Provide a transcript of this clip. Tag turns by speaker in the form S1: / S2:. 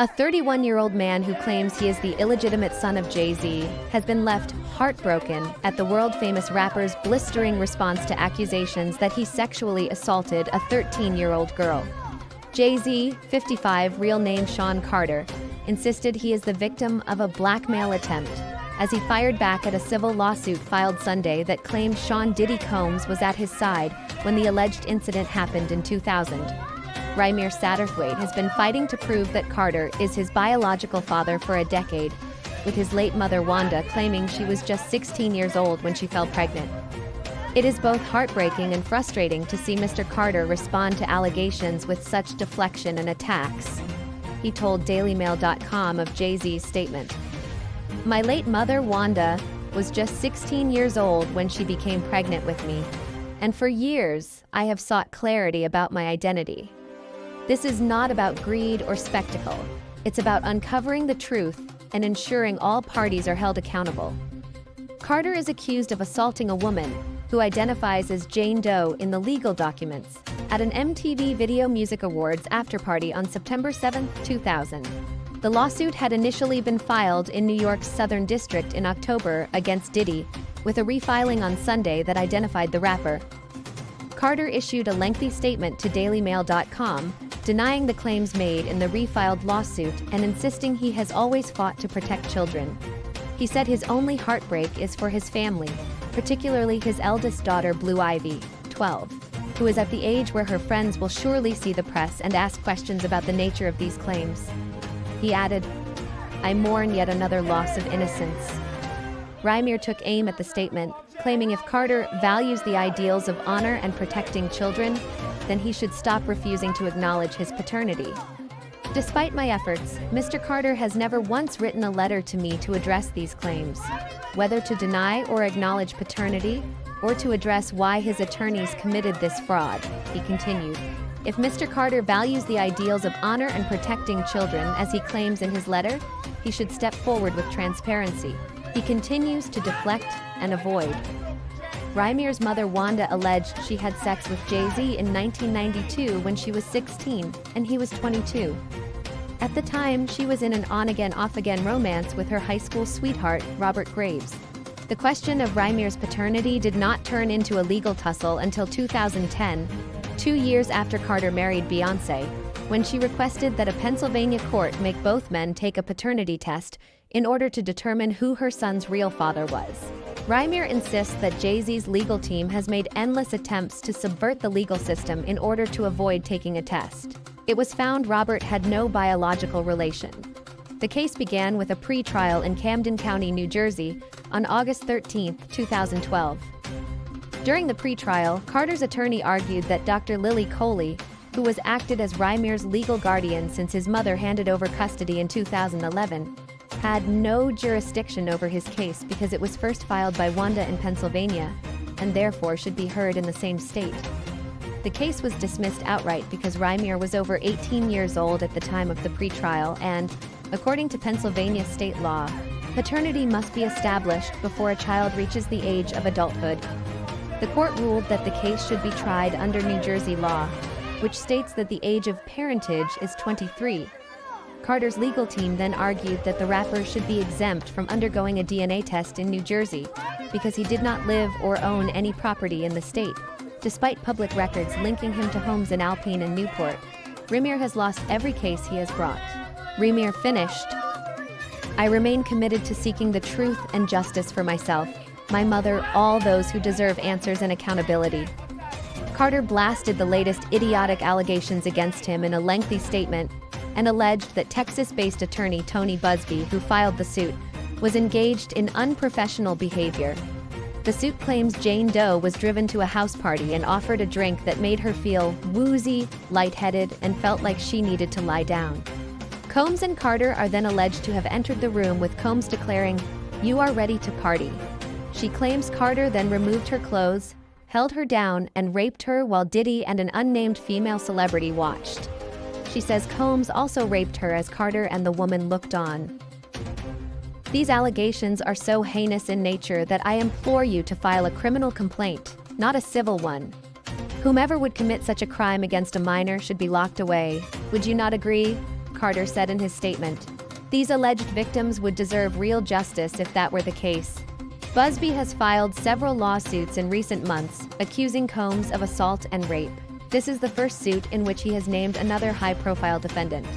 S1: A 31-year-old man who claims he is the illegitimate son of Jay-Z has been left heartbroken at the world-famous rapper's blistering response to accusations that he sexually assaulted a 13-year-old girl. Jay-Z, 55, real name Sean Carter, insisted he is the victim of a blackmail attempt as he fired back at a civil lawsuit filed Sunday that claimed Sean Diddy Combs was at his side when the alleged incident happened in 2000. Rymir Satterthwaite has been fighting to prove that Carter is his biological father for a decade, with his late mother Wanda claiming she was just 16 years old when she fell pregnant. It is both heartbreaking and frustrating to see Mr. Carter respond to allegations with such deflection and attacks. He told DailyMail.com of Jay-Z's statement. "My late mother, Wanda, was just 16 years old when she became pregnant with me, and for years I have sought clarity about my identity. This is not about greed or spectacle. It's about uncovering the truth and ensuring all parties are held accountable." Carter is accused of assaulting a woman, who identifies as Jane Doe in the legal documents, at an MTV Video Music Awards afterparty on September 7, 2000. The lawsuit had initially been filed in New York's Southern District in October against Diddy, with a refiling on Sunday that identified the rapper. Carter issued a lengthy statement to DailyMail.com, denying the claims made in the refiled lawsuit and insisting he has always fought to protect children. He said his only heartbreak is for his family, particularly his eldest daughter Blue Ivy, 12, who is at the age where her friends will surely see the press and ask questions about the nature of these claims. He added, "I mourn yet another loss of innocence." Rymir took aim at the statement, claiming if Carter values the ideals of honor and protecting children, then he should stop refusing to acknowledge his paternity. "Despite my efforts, Mr. Carter has never once written a letter to me to address these claims, whether to deny or acknowledge paternity, or to address why his attorneys committed this fraud," he continued. If Mr. Carter values the ideals of honor and protecting children, as he claims in his letter, he should step forward with transparency. He continues to deflect and avoid. Rymir's mother Wanda alleged she had sex with Jay-Z in 1992 when she was 16 and he was 22. At the time, she was in an on-again, off-again romance with her high school sweetheart, Robert Graves. The question of Rymir's paternity did not turn into a legal tussle until 2010, 2 years after Carter married Beyoncé, when she requested that a Pennsylvania court make both men take a paternity test in order to determine who her son's real father was. Rymir insists that Jay-Z's legal team has made endless attempts to subvert the legal system in order to avoid taking a test. It was found Robert had no biological relation. The case began with a pre-trial in Camden County, New Jersey, on August 13, 2012. During the pre-trial, Carter's attorney argued that Dr. Lily Coley, who was acted as Rymir's legal guardian since his mother handed over custody in 2011, had no jurisdiction over his case because it was first filed by Wanda in Pennsylvania, and therefore should be heard in the same state. The case was dismissed outright because Rymir was over 18 years old at the time of the pretrial and, according to Pennsylvania state law, paternity must be established before a child reaches the age of adulthood. The court ruled that the case should be tried under New Jersey law, which states that the age of parentage is 23. Carter's legal team then argued that the rapper should be exempt from undergoing a DNA test in New Jersey because he did not live or own any property in the state, despite public records linking him to homes in Alpine and Newport. Rymir has lost every case he has brought. Rymir finished, "I remain committed to seeking the truth and justice for myself, my mother, all those who deserve answers and accountability." Carter blasted the latest idiotic allegations against him in a lengthy statement and alleged that Texas-based attorney Tony Busby, who filed the suit, was engaged in unprofessional behavior. The suit claims Jane Doe was driven to a house party and offered a drink that made her feel woozy, lightheaded, and felt like she needed to lie down. Combs and Carter are then alleged to have entered the room with Combs declaring, "You are ready to party." She claims Carter then removed her clothes, held her down, and raped her while Diddy and an unnamed female celebrity watched. She says Combs also raped her as Carter and the woman looked on. These allegations are so heinous in nature that I implore you to file a criminal complaint, not a civil one. Whomever would commit such a crime against a minor should be locked away. Would you not agree? Carter said in his statement. These alleged victims would deserve real justice if that were the case. Busby has filed several lawsuits in recent months, accusing Combs of assault and rape. This is the first suit in which he has named another high-profile defendant.